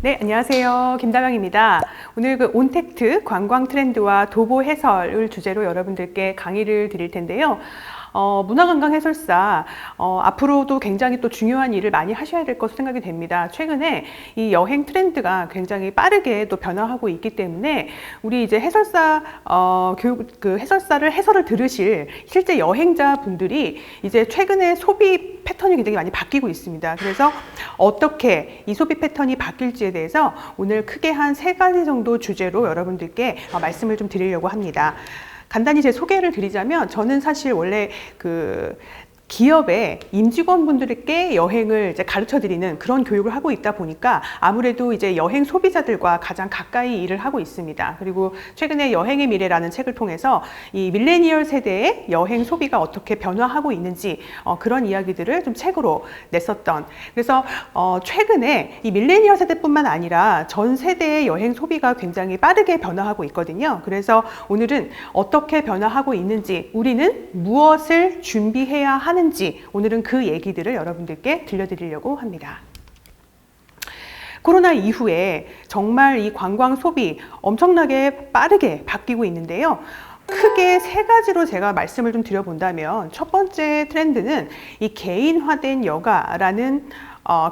네, 안녕하세요. 김다명입니다. 오늘 그 온택트 관광 트렌드와 도보 해설을 주제로 여러분들께 강의를 드릴 텐데요. 문화관광 해설사 앞으로도 굉장히 또 중요한 일을 많이 하셔야 될 것으로 생각이 됩니다. 최근에 이 여행 트렌드가 굉장히 빠르게 또 변화하고 있기 때문에 우리 이제 해설사 해설사를 해설을 들으실 실제 여행자 분들이 이제 최근에 소비 패턴이 굉장히 많이 바뀌고 있습니다. 그래서 어떻게 이 소비 패턴이 바뀔지에 대해서 오늘 크게 한 3가지 정도 주제로 여러분들께 말씀을 좀 드리려고 합니다. 간단히 제 소개를 드리자면 저는 사실 원래 기업의 임직원분들께 여행을 이제 가르쳐 드리는 그런 교육을 하고 있다 보니까 아무래도 이제 여행 소비자들과 가장 가까이 일을 하고 있습니다. 그리고 최근에 여행의 미래라는 책을 통해서 이 밀레니얼 세대의 여행 소비가 어떻게 변화하고 있는지 그런 이야기들을 좀 책으로 냈었던, 그래서 최근에 이 밀레니얼 세대뿐만 아니라 전 세대의 여행 소비가 굉장히 빠르게 변화하고 있거든요. 그래서 오늘은 어떻게 변화하고 있는지, 우리는 무엇을 준비해야 하는지, 오늘은 그 얘기들을 여러분들께 들려드리려고 합니다. 코로나 이후에 정말 이 관광 소비 엄청나게 빠르게 바뀌고 있는데요. 크게 3가지로 제가 말씀을 좀 드려본다면, 첫 번째 트렌드는 이 개인화된 여가라는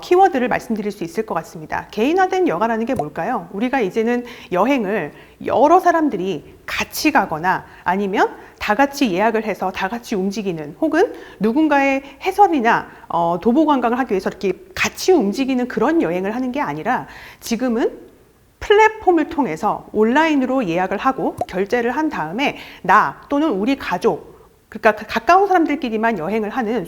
키워드를 말씀드릴 수 있을 것 같습니다. 개인화된 여가라는 게 뭘까요? 우리가 이제는 여행을 여러 사람들이 같이 가거나 아니면 다 같이 예약을 해서 다 같이 움직이는, 혹은 누군가의 해설이나 도보 관광을 하기 위해서 이렇게 같이 움직이는 그런 여행을 하는 게 아니라, 지금은 플랫폼을 통해서 온라인으로 예약을 하고 결제를 한 다음에 나 또는 우리 가족, 그러니까 가까운 사람들끼리만 여행을 하는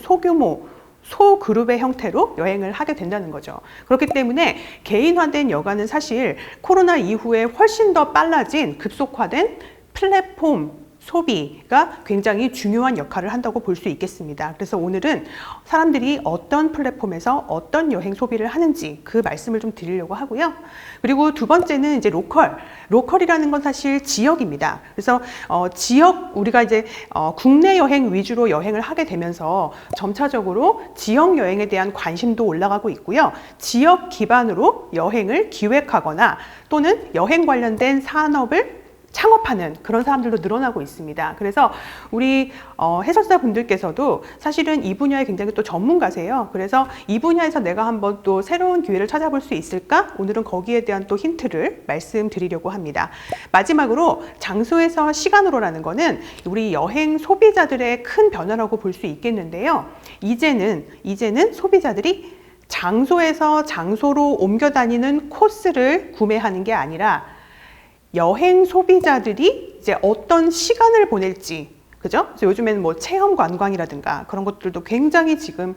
소그룹의 형태로 여행을 하게 된다는 거죠. 그렇기 때문에 개인화된 여가는 사실 코로나 이후에 훨씬 더 빨라진 급속화된 플랫폼 소비가 굉장히 중요한 역할을 한다고 볼 수 있겠습니다. 그래서 오늘은 사람들이 어떤 플랫폼에서 어떤 여행 소비를 하는지 그 말씀을 좀 드리려고 하고요. 그리고 두 번째는 이제 로컬이라는 건 사실 지역입니다. 그래서 우리가 이제 국내 여행 위주로 여행을 하게 되면서 점차적으로 지역 여행에 대한 관심도 올라가고 있고요. 지역 기반으로 여행을 기획하거나 또는 여행 관련된 산업을 창업하는 그런 사람들도 늘어나고 있습니다. 그래서 우리 해설사 분들께서도 사실은 이 분야에 굉장히 또 전문가세요. 그래서 이 분야에서 내가 한번 또 새로운 기회를 찾아볼 수 있을까? 오늘은 거기에 대한 또 힌트를 말씀드리려고 합니다. 마지막으로 장소에서 시간으로라는 거는 우리 여행 소비자들의 큰 변화라고 볼 수 있겠는데요. 이제는 소비자들이 장소에서 장소로 옮겨 다니는 코스를 구매하는 게 아니라 여행 소비자들이 이제 어떤 시간을 보낼지, 그죠? 그래서 요즘에는 뭐 체험 관광이라든가 그런 것들도 굉장히 지금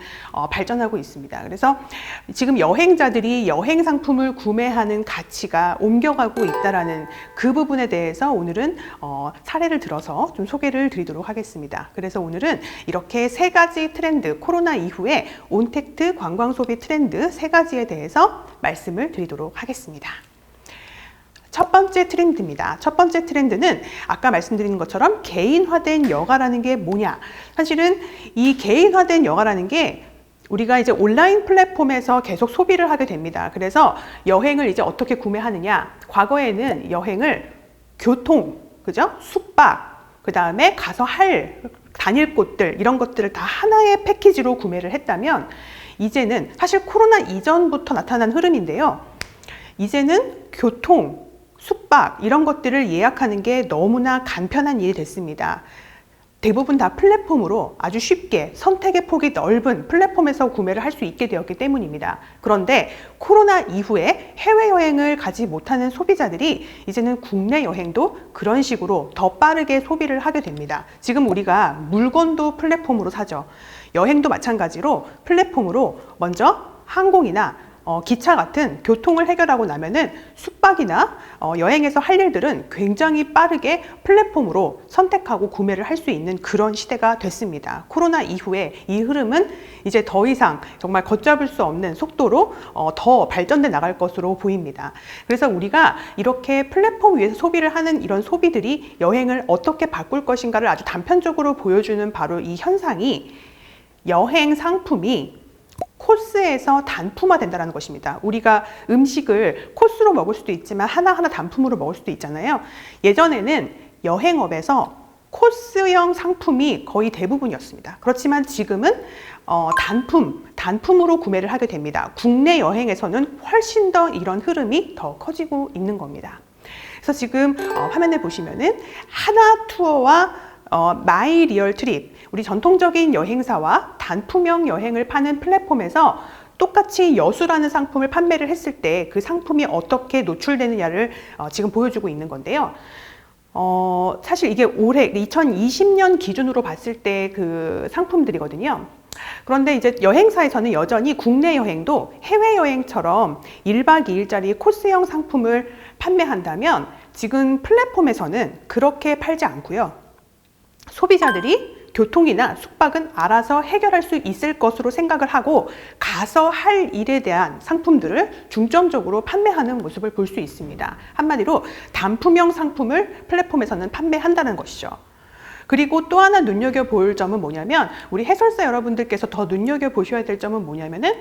발전하고 있습니다. 그래서 지금 여행자들이 여행 상품을 구매하는 가치가 옮겨가고 있다라는 그 부분에 대해서 오늘은 사례를 들어서 좀 소개를 드리도록 하겠습니다. 그래서 오늘은 이렇게 3가지 트렌드, 코로나 이후에 온택트 관광 소비 트렌드 3가지에 대해서 말씀을 드리도록 하겠습니다. 첫 번째 트렌드입니다. 첫 번째 트렌드는 아까 말씀드린 것처럼 개인화된 여가라는 게 뭐냐? 사실은 이 개인화된 여가라는 게 우리가 이제 온라인 플랫폼에서 계속 소비를 하게 됩니다. 그래서 여행을 이제 어떻게 구매하느냐? 과거에는 여행을 교통, 그죠? 숙박, 그 다음에 가서 다닐 곳들, 이런 것들을 다 하나의 패키지로 구매를 했다면, 이제는 사실 코로나 이전부터 나타난 흐름인데요. 이제는 교통, 숙박 이런 것들을 예약하는 게 너무나 간편한 일이 됐습니다. 대부분 다 플랫폼으로 아주 쉽게 선택의 폭이 넓은 플랫폼에서 구매를 할 수 있게 되었기 때문입니다. 그런데 코로나 이후에 해외여행을 가지 못하는 소비자들이 이제는 국내 여행도 그런 식으로 더 빠르게 소비를 하게 됩니다. 지금 우리가 물건도 플랫폼으로 사죠. 여행도 마찬가지로 플랫폼으로 먼저 항공이나 기차 같은 교통을 해결하고 나면은 숙박이나 여행에서 할 일들은 굉장히 빠르게 플랫폼으로 선택하고 구매를 할 수 있는 그런 시대가 됐습니다. 코로나 이후에 이 흐름은 이제 더 이상 정말 걷잡을 수 없는 속도로 더 발전돼 나갈 것으로 보입니다. 그래서 우리가 이렇게 플랫폼 위에서 소비를 하는 이런 소비들이 여행을 어떻게 바꿀 것인가를 아주 단편적으로 보여주는 바로 이 현상이, 여행 상품이 코스에서 단품화 된다는 것입니다. 우리가 음식을 코스로 먹을 수도 있지만 하나하나 단품으로 먹을 수도 있잖아요. 예전에는 여행업에서 코스형 상품이 거의 대부분이었습니다. 그렇지만 지금은 단품으로 구매를 하게 됩니다. 국내 여행에서는 훨씬 더 이런 흐름이 더 커지고 있는 겁니다. 그래서 지금 화면에 보시면은 하나투어와 마이 리얼 트립, 우리 전통적인 여행사와 단품형 여행을 파는 플랫폼에서 똑같이 여수라는 상품을 판매를 했을 때 그 상품이 어떻게 노출되느냐를 지금 보여주고 있는 건데요. 사실 이게 올해 2020년 기준으로 봤을 때 그 상품들이거든요. 그런데 이제 여행사에서는 여전히 국내 여행도 해외여행처럼 1박 2일짜리 코스형 상품을 판매한다면 지금 플랫폼에서는 그렇게 팔지 않고요. 소비자들이 교통이나 숙박은 알아서 해결할 수 있을 것으로 생각을 하고 가서 할 일에 대한 상품들을 중점적으로 판매하는 모습을 볼 수 있습니다. 한마디로 단품형 상품을 플랫폼에서는 판매한다는 것이죠. 그리고 또 하나 눈여겨볼 점은 뭐냐면 우리 해설사 여러분들께서 더 눈여겨보셔야 될 점은 뭐냐면은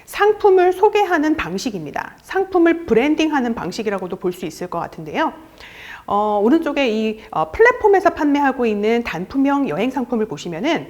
상품을 소개하는 방식입니다. 상품을 브랜딩하는 방식이라고도 볼 수 있을 것 같은데요. 오른쪽에 이 플랫폼에서 판매하고 있는 단품형 여행 상품을 보시면은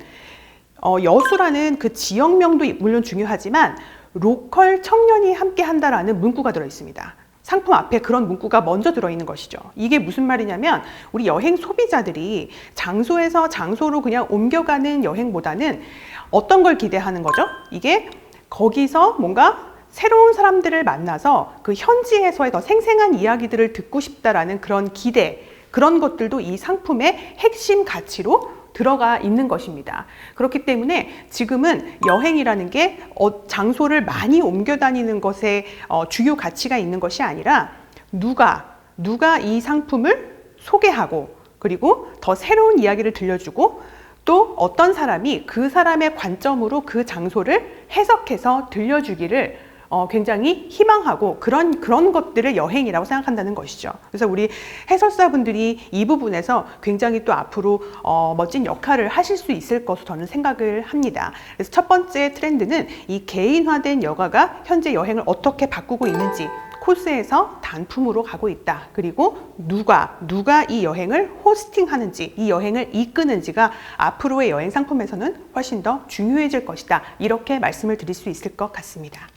여수라는 그 지역명도 물론 중요하지만 로컬 청년이 함께 한다라는 문구가 들어 있습니다. 상품 앞에 그런 문구가 먼저 들어있는 것이죠. 이게 무슨 말이냐면 우리 여행 소비자들이 장소에서 장소로 그냥 옮겨가는 여행보다는 어떤 걸 기대하는 거죠? 이게 거기서 뭔가 새로운 사람들을 만나서 그 현지에서의 더 생생한 이야기들을 듣고 싶다라는 그런 기대, 그런 것들도 이 상품의 핵심 가치로 들어가 있는 것입니다. 그렇기 때문에 지금은 여행이라는 게 장소를 많이 옮겨 다니는 것에 주요 가치가 있는 것이 아니라 누가 이 상품을 소개하고 그리고 더 새로운 이야기를 들려주고 또 어떤 사람이 그 사람의 관점으로 그 장소를 해석해서 들려주기를 굉장히 희망하고 그런 것들을 여행이라고 생각한다는 것이죠. 그래서 우리 해설사분들이 이 부분에서 굉장히 또 앞으로 멋진 역할을 하실 수 있을 것으로 저는 생각을 합니다. 그래서 첫 번째 트렌드는 이 개인화된 여가가 현재 여행을 어떻게 바꾸고 있는지, 코스에서 단품으로 가고 있다. 그리고 누가 이 여행을 호스팅하는지, 이 여행을 이끄는지가 앞으로의 여행 상품에서는 훨씬 더 중요해질 것이다. 이렇게 말씀을 드릴 수 있을 것 같습니다.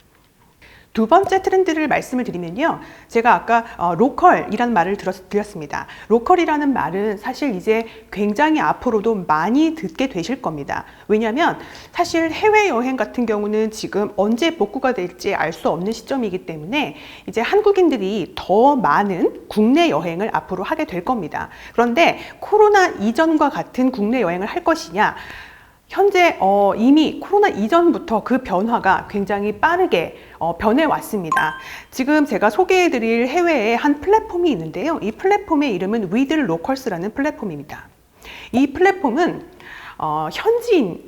두 번째 트렌드를 말씀을 드리면요. 제가 아까 로컬이라는 말을 드렸습니다. 로컬이라는 말은 사실 이제 굉장히 앞으로도 많이 듣게 되실 겁니다. 왜냐하면 사실 해외여행 같은 경우는 지금 언제 복구가 될지 알 수 없는 시점이기 때문에 이제 한국인들이 더 많은 국내 여행을 앞으로 하게 될 겁니다. 그런데 코로나 이전과 같은 국내 여행을 할 것이냐? 현재 이미 코로나 이전부터 그 변화가 굉장히 빠르게 변해왔습니다. 지금 제가 소개해드릴 해외에 한 플랫폼이 있는데요. 이 플랫폼의 이름은 With Locals라는 플랫폼입니다. 이 플랫폼은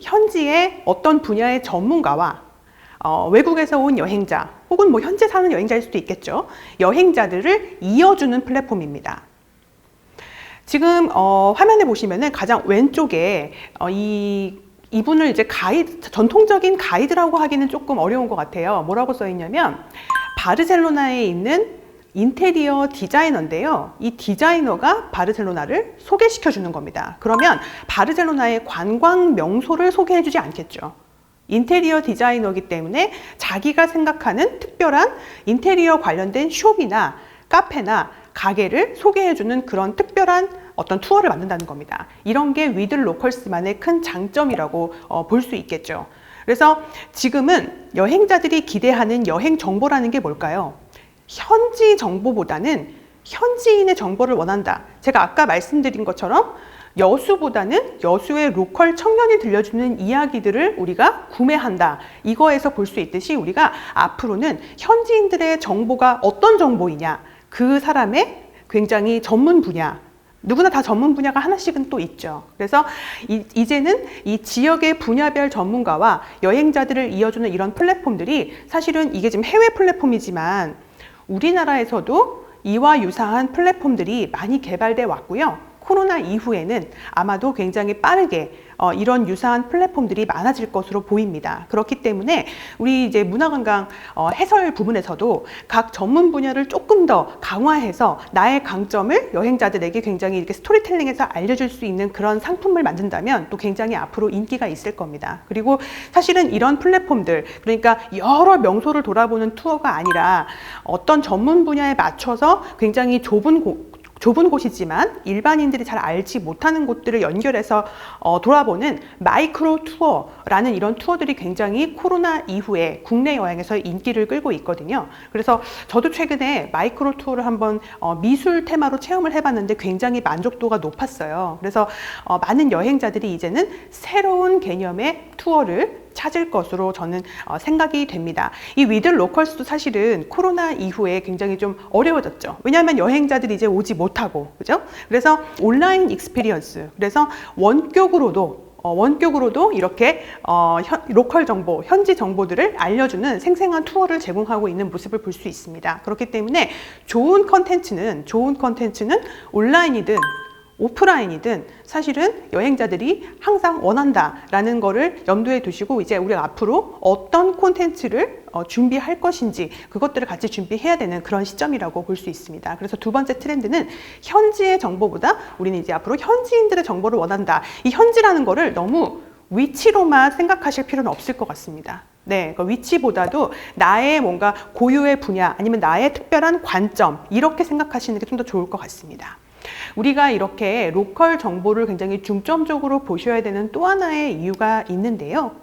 현지의 어떤 분야의 전문가와 외국에서 온 여행자 혹은 뭐 현재 사는 여행자일 수도 있겠죠. 여행자들을 이어주는 플랫폼입니다. 지금 화면에 보시면은 가장 왼쪽에 이분을 이제 전통적인 가이드라고 하기는 조금 어려운 것 같아요. 뭐라고 써 있냐면 바르셀로나에 있는 인테리어 디자이너인데요. 이 디자이너가 바르셀로나를 소개시켜 주는 겁니다. 그러면 바르셀로나의 관광 명소를 소개해 주지 않겠죠. 인테리어 디자이너이기 때문에 자기가 생각하는 특별한 인테리어 관련된 숍이나 카페나 가게를 소개해주는 그런 특별한 어떤 투어를 만든다는 겁니다. 이런 게 위드 로컬스만의 큰 장점이라고 볼 수 있겠죠. 그래서 지금은 여행자들이 기대하는 여행 정보라는 게 뭘까요? 현지 정보보다는 현지인의 정보를 원한다. 제가 아까 말씀드린 것처럼 여수보다는 여수의 로컬 청년이 들려주는 이야기들을 우리가 구매한다. 이거에서 볼 수 있듯이 우리가 앞으로는 현지인들의 정보가 어떤 정보이냐, 그 사람의 굉장히 전문 분야, 누구나 다 전문 분야가 하나씩은 또 있죠. 그래서 이제는 이 지역의 분야별 전문가와 여행자들을 이어주는 이런 플랫폼들이 사실은 이게 지금 해외 플랫폼이지만 우리나라에서도 이와 유사한 플랫폼들이 많이 개발돼 왔고요. 코로나 이후에는 아마도 굉장히 빠르게 이런 유사한 플랫폼들이 많아질 것으로 보입니다. 그렇기 때문에 우리 이제 문화관광 해설 부분에서도 각 전문 분야를 조금 더 강화해서 나의 강점을 여행자들에게 굉장히 이렇게 스토리텔링해서 알려줄 수 있는 그런 상품을 만든다면 또 굉장히 앞으로 인기가 있을 겁니다. 그리고 사실은 이런 플랫폼들, 그러니까 여러 명소를 돌아보는 투어가 아니라 어떤 전문 분야에 맞춰서 굉장히 좁은 곳이지만 일반인들이 잘 알지 못하는 곳들을 연결해서 돌아보는 마이크로 투어라는 이런 투어들이 굉장히 코로나 이후에 국내 여행에서 인기를 끌고 있거든요. 그래서 저도 최근에 마이크로 투어를 한번 미술 테마로 체험을 해봤는데 굉장히 만족도가 높았어요. 그래서 많은 여행자들이 이제는 새로운 개념의 투어를 찾을 것으로 저는 생각이 됩니다. 이 위드 로컬스도 사실은 코로나 이후에 굉장히 좀 어려워졌죠. 왜냐하면 여행자들이 이제 오지 못하고, 그죠? 그래서 온라인 익스피리언스, 그래서 원격으로도 이렇게 로컬 정보, 현지 정보들을 알려주는 생생한 투어를 제공하고 있는 모습을 볼 수 있습니다. 그렇기 때문에 좋은 컨텐츠는 온라인이든 오프라인이든 사실은 여행자들이 항상 원한다라는 거를 염두에 두시고 이제 우리가 앞으로 어떤 콘텐츠를 준비할 것인지 그것들을 같이 준비해야 되는 그런 시점이라고 볼 수 있습니다. 그래서 두 번째 트렌드는 현지의 정보보다 우리는 이제 앞으로 현지인들의 정보를 원한다. 이 현지라는 거를 너무 위치로만 생각하실 필요는 없을 것 같습니다. 네, 그 위치보다도 나의 뭔가 고유의 분야 아니면 나의 특별한 관점 이렇게 생각하시는 게 좀 더 좋을 것 같습니다. 우리가 이렇게 로컬 정보를 굉장히 중점적으로 보셔야 되는 또 하나의 이유가 있는데요.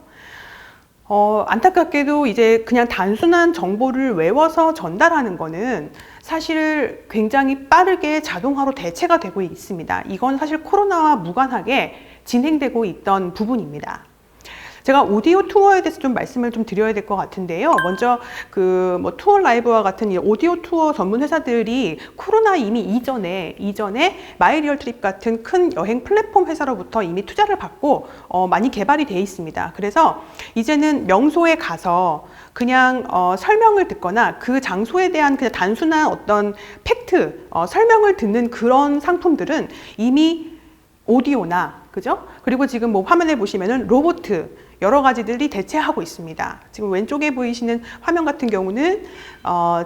안타깝게도 이제 그냥 단순한 정보를 외워서 전달하는 거는 사실 굉장히 빠르게 자동화로 대체가 되고 있습니다. 이건 사실 코로나와 무관하게 진행되고 있던 부분입니다. 제가 오디오 투어에 대해서 좀 말씀을 좀 드려야 될 것 같은데요. 먼저 뭐 투어 라이브와 같은 이 오디오 투어 전문 회사들이 코로나 이미 이전에 마이리얼 트립 같은 큰 여행 플랫폼 회사로부터 이미 투자를 받고 많이 개발이 돼 있습니다. 그래서 이제는 명소에 가서 그냥 설명을 듣거나 그 장소에 대한 그냥 단순한 어떤 팩트, 설명을 듣는 그런 상품들은 이미 오디오나, 그죠? 그리고 지금 뭐 화면에 보시면은 로봇 여러 가지들이 대체하고 있습니다. 지금 왼쪽에 보이시는 화면 같은 경우는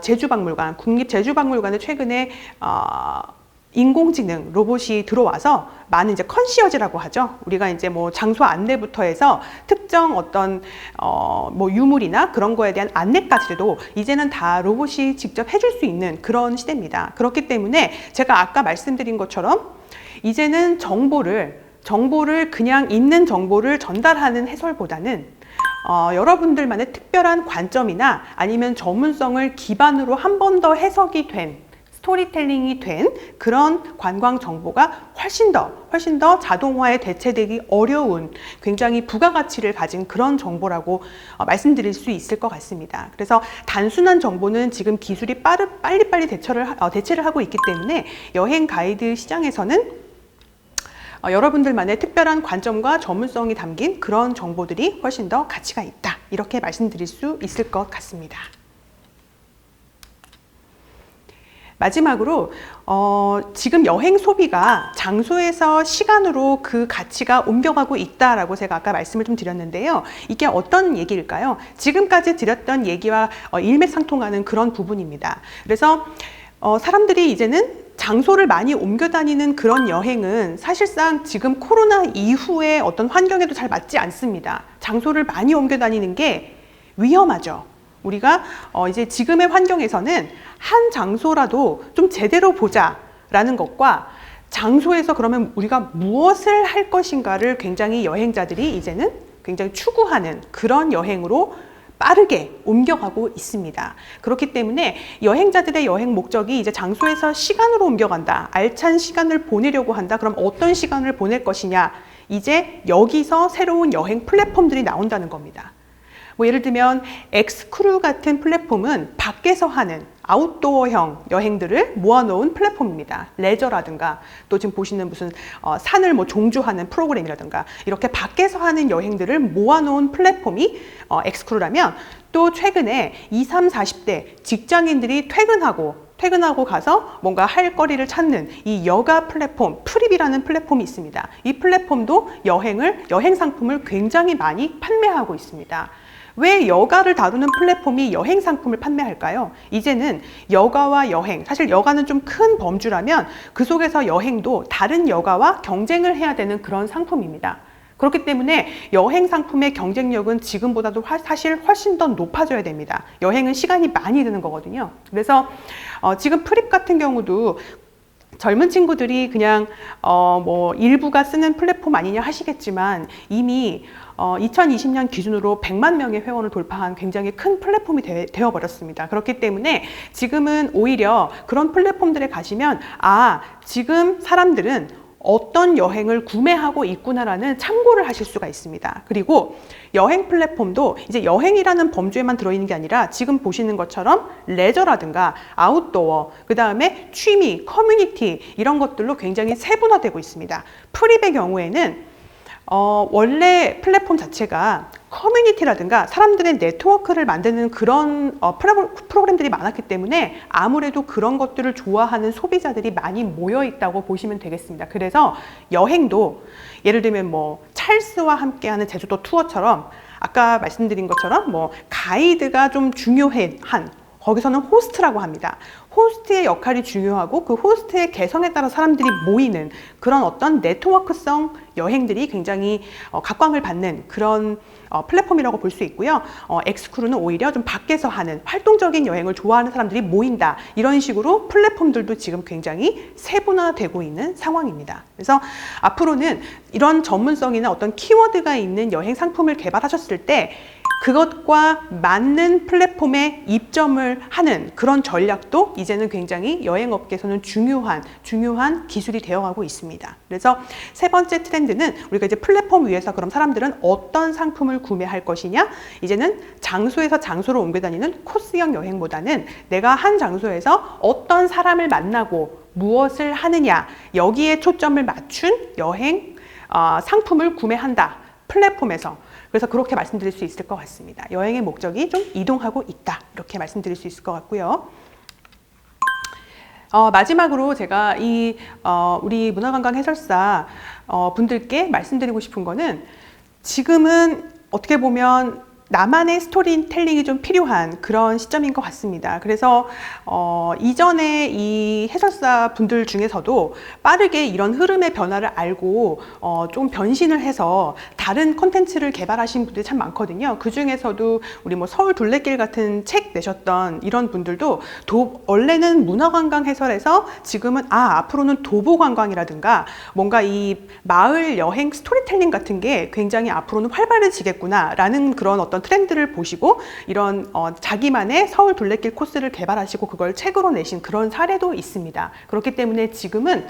제주박물관, 국립제주박물관에 최근에 인공지능 로봇이 들어와서 많은 이제 컨시어지라고 하죠. 우리가 이제 뭐 장소 안내부터 해서 특정 어떤 뭐 유물이나 그런 거에 대한 안내까지도 이제는 다 로봇이 직접 해줄 수 있는 그런 시대입니다. 그렇기 때문에 제가 아까 말씀드린 것처럼 이제는 정보를 그냥 있는 정보를 전달하는 해설보다는 여러분들만의 특별한 관점이나 아니면 전문성을 기반으로 한 번 더 해석이 된 스토리텔링이 된 그런 관광 정보가 훨씬 더 자동화에 대체되기 어려운 굉장히 부가가치를 가진 그런 정보라고 말씀드릴 수 있을 것 같습니다. 그래서 단순한 정보는 지금 기술이 빨리빨리 대체를 하고 있기 때문에 여행 가이드 시장에서는 여러분들만의 특별한 관점과 전문성이 담긴 그런 정보들이 훨씬 더 가치가 있다. 이렇게 말씀드릴 수 있을 것 같습니다. 마지막으로 지금 여행 소비가 장소에서 시간으로 그 가치가 옮겨가고 있다라고 제가 아까 말씀을 좀 드렸는데요. 이게 어떤 얘기일까요? 지금까지 드렸던 얘기와 일맥상통하는 그런 부분입니다. 그래서 사람들이 이제는 장소를 많이 옮겨 다니는 그런 여행은 사실상 지금 코로나 이후의 어떤 환경에도 잘 맞지 않습니다. 장소를 많이 옮겨 다니는 게 위험하죠. 우리가 이제 지금의 환경에서는 한 장소라도 좀 제대로 보자라는 것과 장소에서 그러면 우리가 무엇을 할 것인가를 굉장히 여행자들이 이제는 굉장히 추구하는 그런 여행으로 빠르게 옮겨가고 있습니다. 그렇기 때문에 여행자들의 여행 목적이 이제 장소에서 시간으로 옮겨간다. 알찬 시간을 보내려고 한다. 그럼 어떤 시간을 보낼 것이냐? 이제 여기서 새로운 여행 플랫폼들이 나온다는 겁니다. 뭐 예를 들면 엑스크루 같은 플랫폼은 밖에서 하는 아웃도어형 여행들을 모아놓은 플랫폼입니다. 레저라든가 또 지금 보시는 무슨 산을 뭐 종주하는 프로그램이라든가 이렇게 밖에서 하는 여행들을 모아놓은 플랫폼이 엑스크루라면 또 최근에 20, 30대 직장인들이 퇴근하고 퇴근하고 가서 뭔가 할 거리를 찾는 이 여가 플랫폼, 프립이라는 플랫폼이 있습니다. 이 플랫폼도 여행 상품을 굉장히 많이 판매하고 있습니다. 왜 여가를 다루는 플랫폼이 여행 상품을 판매할까요? 이제는 여가와 여행, 사실 여가는 좀 큰 범주라면 그 속에서 여행도 다른 여가와 경쟁을 해야 되는 그런 상품입니다. 그렇기 때문에 여행 상품의 경쟁력은 지금보다도 사실 훨씬 더 높아져야 됩니다. 여행은 시간이 많이 드는 거거든요. 그래서 지금 프립 같은 경우도 젊은 친구들이 그냥 뭐 일부가 쓰는 플랫폼 아니냐 하시겠지만 이미 2020년 기준으로 100만 명의 회원을 돌파한 굉장히 큰 플랫폼이 되어버렸습니다. 그렇기 때문에 지금은 오히려 그런 플랫폼들에 가시면 지금 사람들은 어떤 여행을 구매하고 있구나라는 참고를 하실 수가 있습니다. 그리고 여행 플랫폼도 이제 여행이라는 범주에만 들어있는 게 아니라 지금 보시는 것처럼 레저라든가 아웃도어, 그 다음에 취미, 커뮤니티 이런 것들로 굉장히 세분화되고 있습니다. 프립의 경우에는 원래 플랫폼 자체가 커뮤니티라든가 사람들의 네트워크를 만드는 그런 프로그램들이 많았기 때문에 아무래도 그런 것들을 좋아하는 소비자들이 많이 모여 있다고 보시면 되겠습니다. 그래서 여행도 예를 들면 뭐 찰스와 함께하는 제주도 투어처럼 아까 말씀드린 것처럼 뭐 가이드가 좀 중요한 거기서는 호스트라고 합니다. 호스트의 역할이 중요하고 그 호스트의 개성에 따라 사람들이 모이는 그런 어떤 네트워크성 여행들이 굉장히 각광을 받는 그런 플랫폼이라고 볼 수 있고요. 엑스크루는 오히려 좀 밖에서 하는 활동적인 여행을 좋아하는 사람들이 모인다. 이런 식으로 플랫폼들도 지금 굉장히 세분화되고 있는 상황입니다. 그래서 앞으로는 이런 전문성이나 어떤 키워드가 있는 여행 상품을 개발하셨을 때 그것과 맞는 플랫폼에 입점을 하는 그런 전략도 이제는 굉장히 여행업계에서는 중요한 기술이 되어가고 있습니다. 그래서 세 번째 트렌드는 우리가 이제 플랫폼 위에서 그럼 사람들은 어떤 상품을 구매할 것이냐? 이제는 장소에서 장소로 옮겨 다니는 코스형 여행보다는 내가 한 장소에서 어떤 사람을 만나고 무엇을 하느냐 여기에 초점을 맞춘 여행 상품을 구매한다. 플랫폼에서. 그래서 그렇게 말씀드릴 수 있을 것 같습니다. 여행의 목적이 좀 이동하고 있다. 이렇게 말씀드릴 수 있을 것 같고요. 마지막으로 제가 우리 문화관광 해설사 분들께 말씀드리고 싶은 거는 지금은 어떻게 보면 나만의 스토리텔링이 좀 필요한 그런 시점인 것 같습니다. 그래서 이전에 이 해설사 분들 중에서도 빠르게 이런 흐름의 변화를 알고 좀 변신을 해서 다른 콘텐츠를 개발하신 분들이 참 많거든요. 그 중에서도 우리 뭐 서울 둘레길 같은 책 내셨던 이런 분들도 원래는 문화관광 해설에서 지금은 앞으로는 도보관광이라든가 뭔가 이 마을 여행 스토리텔링 같은 게 굉장히 앞으로는 활발해지겠구나 라는 그런 어떤 트렌드를 보시고 이런 자기만의 서울 둘레길 코스를 개발하시고 그걸 책으로 내신 그런 사례도 있습니다. 그렇기 때문에 지금은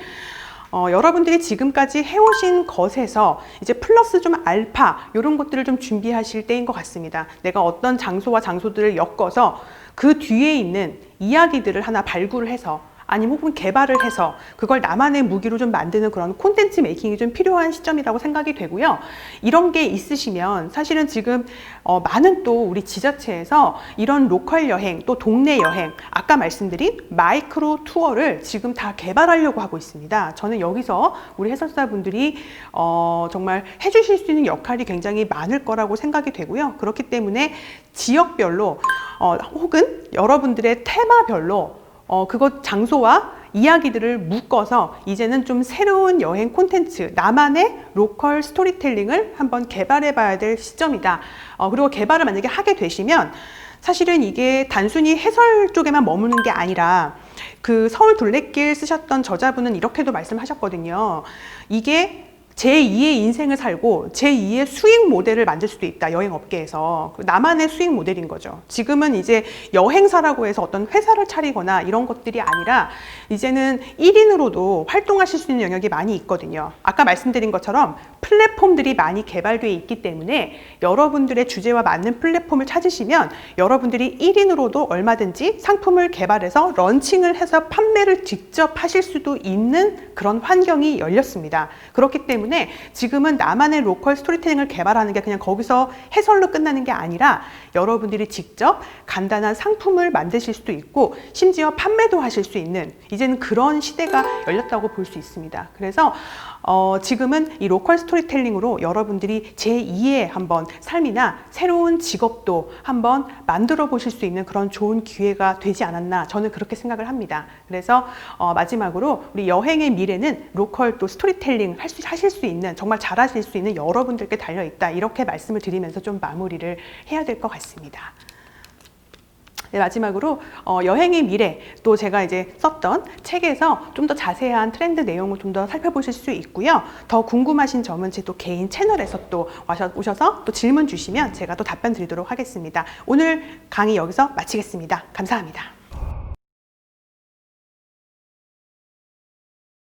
여러분들이 지금까지 해오신 것에서 이제 플러스 좀 알파 이런 것들을 좀 준비하실 때인 것 같습니다. 내가 어떤 장소와 장소들을 엮어서 그 뒤에 있는 이야기들을 하나 발굴을 해서 아니면 혹은 개발을 해서 그걸 나만의 무기로 좀 만드는 그런 콘텐츠 메이킹이 좀 필요한 시점이라고 생각이 되고요. 이런 게 있으시면 사실은 지금 많은 또 우리 지자체에서 이런 로컬 여행 또 동네 여행 아까 말씀드린 마이크로 투어를 지금 다 개발하려고 하고 있습니다. 저는 여기서 우리 해설사분들이 정말 해주실 수 있는 역할이 굉장히 많을 거라고 생각이 되고요. 그렇기 때문에 지역별로 혹은 여러분들의 테마별로 그것 장소와 이야기들을 묶어서 이제는 좀 새로운 여행 콘텐츠, 나만의 로컬 스토리텔링을 한번 개발해 봐야 될 시점이다. 그리고 개발을 만약에 하게 되시면 사실은 이게 단순히 해설 쪽에만 머무는 게 아니라 그 서울 둘레길 쓰셨던 저자분은 이렇게도 말씀하셨거든요. 이게 제2의 인생을 살고 제2의 수익 모델을 만들 수도 있다. 여행업계에서. 나만의 수익 모델인 거죠. 지금은 이제 여행사라고 해서 어떤 회사를 차리거나 이런 것들이 아니라 이제는 1인으로도 활동하실 수 있는 영역이 많이 있거든요. 아까 말씀드린 것처럼 플랫폼들이 많이 개발되어 있기 때문에 여러분들의 주제와 맞는 플랫폼을 찾으시면 여러분들이 1인으로도 얼마든지 상품을 개발해서 런칭을 해서 판매를 직접 하실 수도 있는 그런 환경이 열렸습니다. 그렇기 때문에 지금은 나만의 로컬 스토리텔링을 개발하는 게 그냥 거기서 해설로 끝나는 게 아니라 여러분들이 직접 간단한 상품을 만드실 수도 있고 심지어 판매도 하실 수 있는 이제는 그런 시대가 열렸다고 볼 수 있습니다. 그래서 지금은 이 로컬 스토리텔링으로 여러분들이 제2의 한번 삶이나 새로운 직업도 한번 만들어 보실 수 있는 그런 좋은 기회가 되지 않았나 저는 그렇게 생각을 합니다. 그래서 마지막으로 우리 여행의 미래는 로컬 또 스토리텔링 하실 수 있는 정말 잘하실 수 있는 여러분들께 달려있다 이렇게 말씀을 드리면서 좀 마무리를 해야 될 것 같습니다. 네, 마지막으로 여행의 미래 또 제가 이제 썼던 책에서 좀 더 자세한 트렌드 내용을 좀 더 살펴보실 수 있고요. 더 궁금하신 점은 제 또 개인 채널에서 또 오셔서 또 질문 주시면 제가 또 답변 드리도록 하겠습니다. 오늘 강의 여기서 마치겠습니다. 감사합니다.